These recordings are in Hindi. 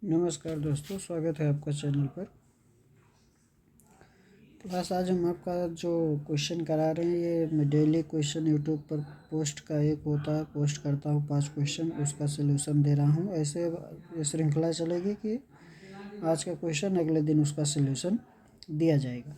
नमस्कार दोस्तों, स्वागत है आपका चैनल पर। क्लास आज हम आपका जो क्वेश्चन करा रहे हैं ये मैं डेली क्वेश्चन यूट्यूब पर पोस्ट का एक होता है, पोस्ट करता हूँ 5 क्वेश्चन, उसका सलूशन दे रहा हूँ। ऐसे ये श्रृंखला चलेगी कि आज का क्वेश्चन अगले दिन उसका सलूशन दिया जाएगा।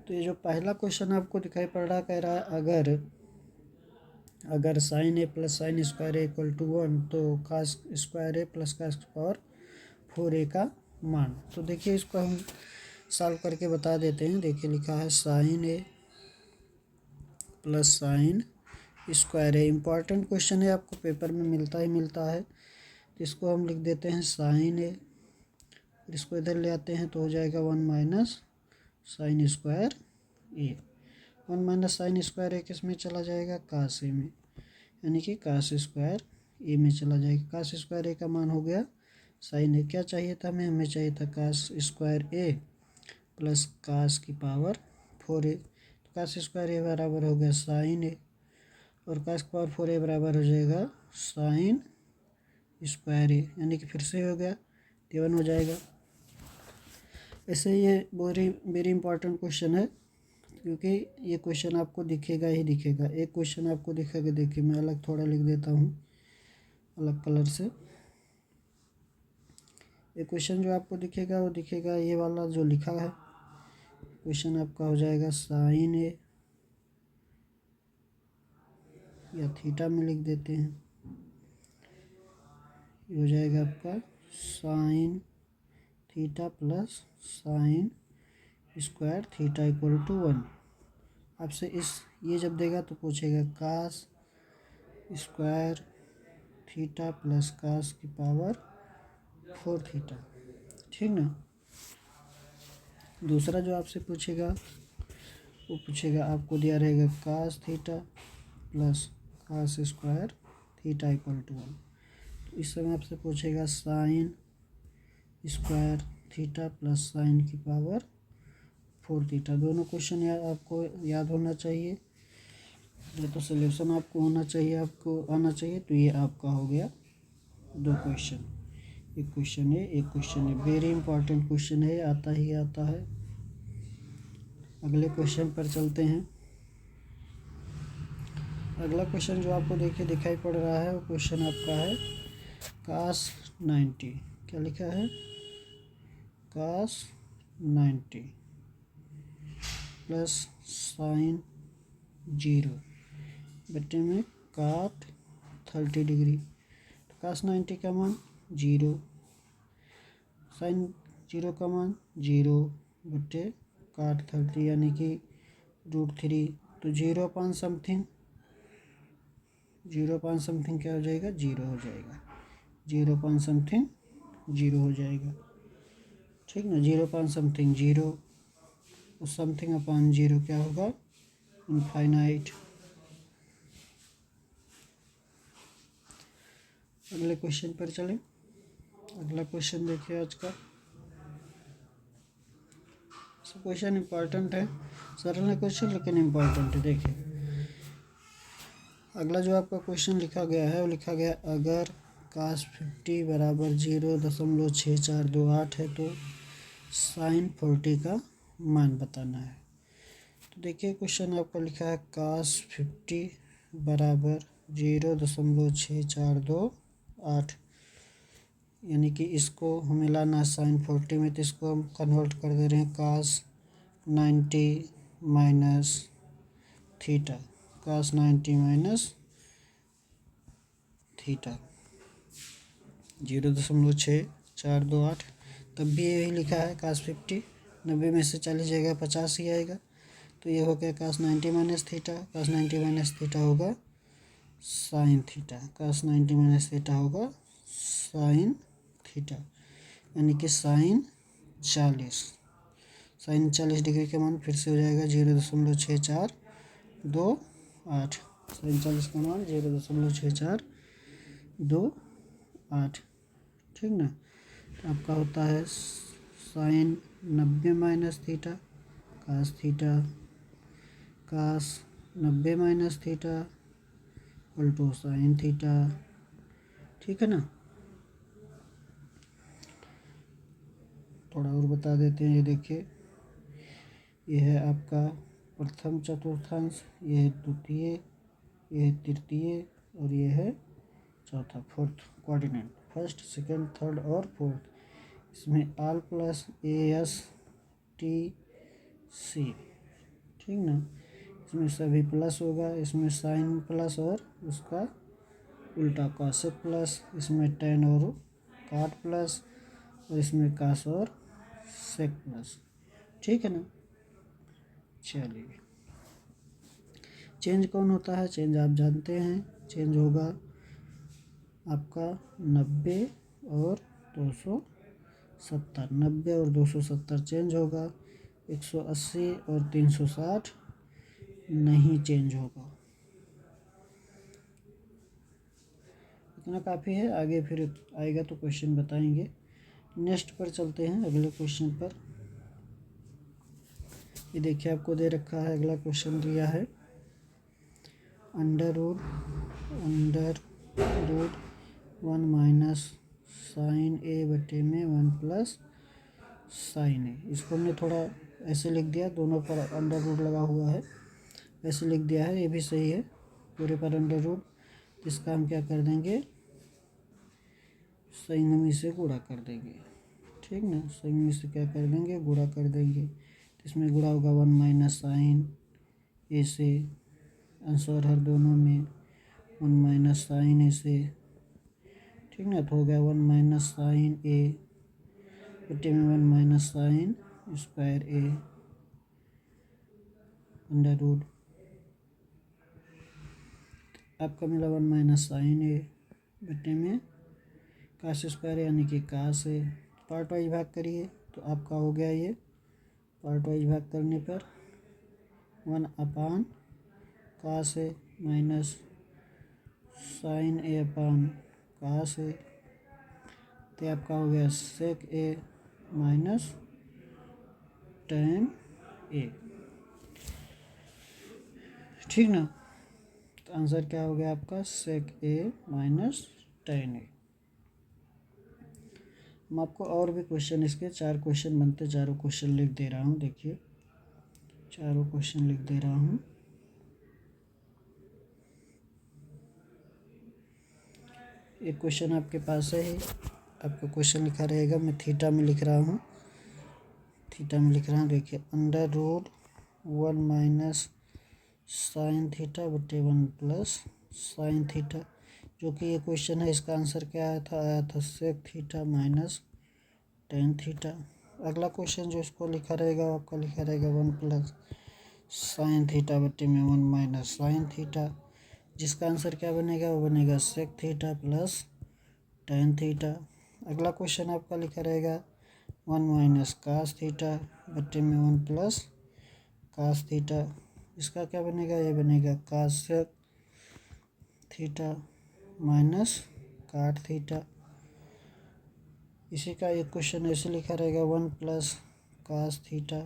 तो ये जो पहला क्वेश्चन आपको दिखाई पड़ रहा, कह रहा है अगर sine A plus sine square equal to 1 तो cos square A plus cos power 4a का मान। तो देखिए इसको हम सॉल्व करके बता देते हैं। देखिए लिखा है sign A plus sine square A. Important question है, आपको पेपर में मिलता है। तो इसको हम लिख देते हैं साइन ए, इसको इधर ले आते हैं तो हो जाएगा 1 माइनस साइन स्क्वायर ए। 1 माइनस साइन स्क्वायर ए किस में चला जाएगा, कास ए में, यानी कि कास स्क्वायर ए में चला जाएगा। कास स्क्वायर ए का मान हो गया साइन ए। क्या चाहिए था हमें चाहिए था कास स्क्वायर ए प्लस कास की पावर 4a। तो कास स्क्वायर ए बराबर हो गया साइन ए, और कास की पावर 4a बराबर हो जाएगा साइन स्क्वायर ए, यानी कि फिर से हो गया 7 हो जाएगा। ऐसे ये वेरी इंपॉर्टेंट क्वेश्चन है, क्योंकि ये क्वेश्चन आपको दिखेगा ही दिखेगा। एक क्वेश्चन आपको दिखेगा, देखिए मैं अलग थोड़ा लिख देता हूँ अलग कलर से। एक क्वेश्चन जो आपको दिखेगा वो दिखेगा ये वाला जो लिखा है। क्वेश्चन आपका हो जाएगा साइन ए, या थीटा में लिख देते हैं, ये हो जाएगा आपका sine theta plus sine square theta equal to 1। आपसे ये जब देगा तो पूछेगा cos square theta plus cos की पावर 4 थीटा, ठीक ना। दूसरा जो आपसे पूछेगा वो पूछेगा, आपको दिया रहेगा cos theta plus cos square theta equal to 1। तो इस समय आपसे पूछेगा sine square theta plus sine की पावर 4 थीटा। दोनों क्वेश्चन आपको याद होना चाहिए, या तो सॉल्यूशन आपको होना चाहिए, आपको आना चाहिए। तो ये आपका हो गया 2 क्वेश्चन, एक क्वेश्चन है एक क्वेश्चन है। वेरी इंपॉर्टेंट क्वेश्चन है, आता ही आता है। अगले क्वेश्चन पर चलते हैं। अगला क्वेश्चन जो आपको देखिए दिखाई पड़ रहा है वो क्वेश्चन आपका है कास 90। क्या लिखा है, कास 90 प्लस साइन 0 बटे में काट 30 डिग्री। तो कास 90 का मान 0, साइन 0 का मान 0 बटे काट 30, यानी कि √3। तो 0 क्या हो जाएगा, 0 हो जाएगा। 0 हो जाएगा, ठीक ना। 0 और समथिंग अपॉन 0 क्या होगा, इनफाइनाइट। अगले क्वेश्चन पर चलें। अगला क्वेश्चन देखिए आज का। क्वेश्चन इंपॉर्टेंट है, सरल है क्वेश्चन लेकिन इम्पॉर्टेंट है। देखिए अगला जो आपका क्वेश्चन लिखा गया है वो लिखा गया, अगर कास 50 बराबर 0.6428 है तो साइन 40 का मान बताना है। तो देखिए क्वेश्चन आपका लिखा है कास 50 बराबर 0.6428, यानी कि इसको हमें लाना है साइन 40 में। तो इसको हम कन्वर्ट कर दे रहे हैं कास 90 minus theta, cos 90 minus theta 0.6428। तब भी यही लिखा है कास 50, 90 में से 40 जाएगा 50 ही आएगा। तो ये हो गया कास 90 minus theta. Cos 90 minus theta होगा sine theta, cos 90 minus theta होगा साइन थीटा, यानी कि साइन 40। साइन 40 डिग्री का मान फिर से हो जाएगा 0.6428। साइन 40 का मान 0.6428, ठीक ना। तो आपका होता है sine 90 minus theta cos theta, cos 90 minus theta equal to sine theta, ठीक है ना। थोड़ा और बता देते हैं। ये देखिए, ये है आपका प्रथम चतुर्थांश, ये है द्वितीय, ये है तृतीय और ये है चौथा, fourth quadrant, first second third और फोर्थ। इसमें all plus A S T C, ठीक ना। इसमें सभी प्लस होगा, इसमें साइन प्लस और उसका उल्टा कॉसेक प्लस, इसमें टेन और काट प्लस, और इसमें कास और सेक प्लस, ठीक है ना। चलिए, चेंज कौन होता है? चेंज आप जानते हैं, चेंज होगा आपका 90 और 270, 90 और 270 चेंज होगा, 180 और 360 नहीं चेंज होगा। इतना काफ़ी है, आगे फिर आएगा तो क्वेश्चन बताएंगे। नेक्स्ट पर चलते हैं, अगले क्वेश्चन पर। ये देखिए, आपको दे रखा है, अगला क्वेश्चन दिया है अंडर रूट 1 माइनस साइन ए बटे में 1 प्लस साइन ए। इसको हमने थोड़ा ऐसे लिख दिया, दोनों पर अंडर रूट लगा हुआ है, ऐसे लिख दिया है, ये भी सही है, पूरे पर अंडर रूट। इसका हम क्या कर देंगे, संयुग्मी से गुणा कर देंगे, ठीक ना। संयुग्मी से क्या कर देंगे, गुणा कर देंगे। इसमें गुणा होगा 1 माइनस साइन ए से, आंसर हर दोनों में 1 माइनस साइन ए से, ठीक ना। तो हो गया 1 माइनस साइन ए बटे में 1 minus sine square A under root. आपका मिला 1 माइनस साइन ए बटे में कास स्क्वायर यानी कि कास ए। पार्ट वाइज भाग करिए तो आपका हो गया ये, पार्ट वाइज भाग करने पर 1 अपान कास ए माइनस साइन ए अपान कास ए, तो आपका हो गया सेक ए माइनस टेन ए, ठीक ना। तो आंसर क्या हो गया आपका, सेक ए माइनस टेन ए। मैं आपको और भी क्वेश्चन, इसके 4 क्वेश्चन बनते, चारों क्वेश्चन लिख दे रहा हूँ। देखिए, चारों क्वेश्चन लिख दे रहा हूँ। एक क्वेश्चन आपके पास है ही, आपका क्वेश्चन लिखा रहेगा, मैं थीटा में लिख रहा हूँ, थीटा में लिख रहा हूँ। देखिए, under root 1 minus sine theta बटे 1 प्लस साइन थीटा, जो कि ये क्वेश्चन है, इसका आंसर क्या आया था sec theta minus tan theta. अगला क्वेश्चन जो इसको लिखा रहेगा, आपका लिखा रहेगा 1 प्लस साइन थीटा बटे में 1 माइनस साइन थीटा, जिसका आंसर क्या बनेगा, वो बनेगा sec theta plus tan theta. अगला क्वेश्चन आपका लिखा रहेगा 1 माइनस कास थीटा बटे में 1 प्लस कास थीटा, इसका क्या बनेगा, ये बनेगा कास थीटा माइनस काट थीटा। इसी का एक क्वेश्चन ऐसे लिखा रहेगा 1 प्लस कास थीटा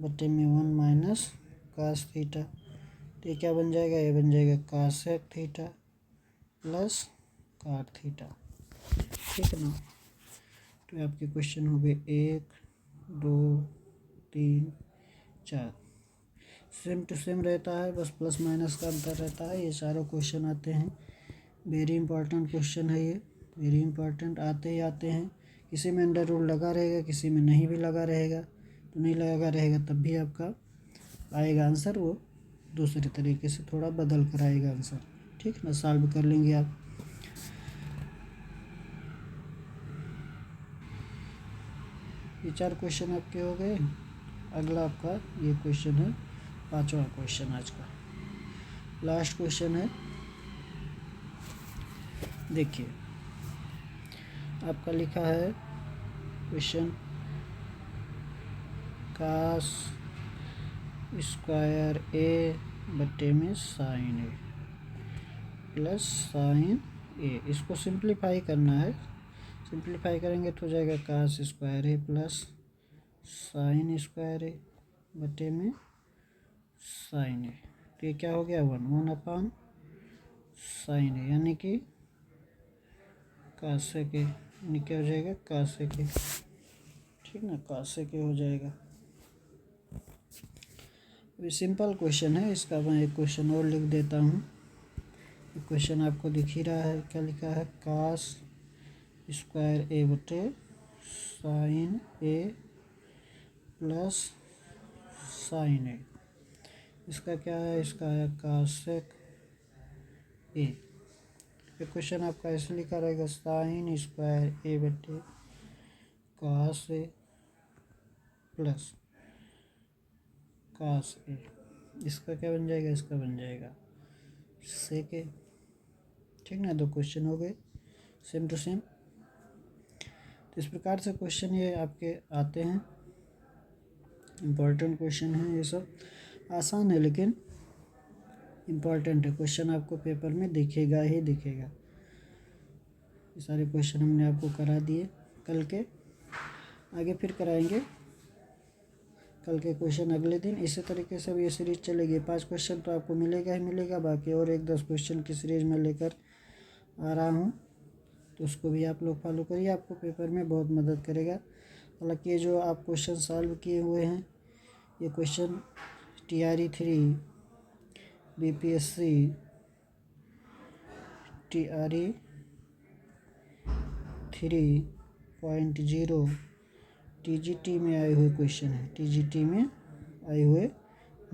बटे में 1 माइनस कास थीटा, तो ये क्या बन जाएगा, ये बन जाएगा कासेक थीटा प्लस काट थीटा, ठीक है ना। तो आपके क्वेश्चन हो गए 1 2 3 4, सेम टू सेम रहता है, बस प्लस माइनस का अंतर रहता है। ये चारों क्वेश्चन आते हैं, वेरी इंपॉर्टेंट क्वेश्चन है ये, वेरी इंपॉर्टेंट, आते ही आते हैं। किसी में अंडर रूट लगा रहेगा, किसी में नहीं भी लगा रहेगा, तो नहीं लगा रहेगा तब भी आपका आएगा आंसर, वो दूसरे तरीके से थोड़ा बदल कर आएगा आंसर, ठीक है ना। सॉल्व कर लेंगे आप। ये 4 क्वेश्चन आपके हो गए। अगला आपका ये क्वेश्चन है, 5वां क्वेश्चन आज का, लास्ट क्वेश्चन है। देखिए, आपका लिखा है क्वेश्चन कास स्क्वायर ए बटे में साइन ए प्लस साइन ए, इसको सिंप्लीफाई करना है। सिंप्लीफाई करेंगे तो हो जाएगा कास square A plus sine square ए बटे में साइन ए, तो ये क्या हो गया 1 अपान साइन ए, यानी कि कासे के, यानी क्या हो जाएगा कासे के, ठीक ना, का से के हो जाएगा। अभी सिंपल क्वेश्चन है, इसका मैं एक क्वेश्चन और लिख देता हूँ। क्वेश्चन आपको दिख ही रहा है, क्या लिखा है, कास स्क्वायर ए बटे साइन ए प्लस साइन ए। इसका क्या है, इसका है कासेक ए। ये क्वेश्चन आपका ऐसे लिखा रहेगा, साइन स्क्वायर ए बटे कास ए प्लस कास ए। इसका क्या बन जाएगा, इसका बन जाएगा सेक ए। ठीक ना, दो क्वेश्चन हो गए सेम टू सेम। तो इस प्रकार से क्वेश्चन ये आपके आते हैं, इम्पॉर्टेंट क्वेश्चन है ये सब। आसान है लेकिन इम्पॉर्टेंट है, क्वेश्चन आपको पेपर में दिखेगा ही दिखेगा। ये सारे क्वेश्चन हमने आपको करा दिए, कल के आगे फिर कराएंगे कल के क्वेश्चन अगले दिन। इसी तरीके से अब ये सीरीज चलेगी, 5 क्वेश्चन तो आपको मिलेगा ही मिलेगा, बाकी और एक 10 क्वेश्चन की सीरीज में लेकर आ रहा हूँ, तो उसको भी आप लोग फॉलो करिए, आपको पेपर में बहुत मदद करेगा। हालांकि ये जो आप क्वेश्चन सॉल्व किए हुए हैं, ये question TRE 3, BPSC, TRE 3.0 TGT में आए हुए क्वेश्चन है, TGT में आए हुए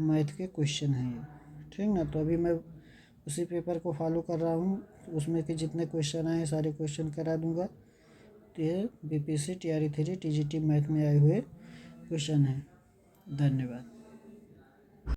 मैथ के क्वेश्चन हैं ये। ठीक ना, तो अभी मैं उसी पेपर को फॉलो कर रहा हूँ, उसमें के जितने क्वेश्चन आए सारे क्वेश्चन करा दूंगा। तो ये BPSC TRE 3 TGT मैथ में आए हुए क्वेश्चन हैं। धन्यवाद।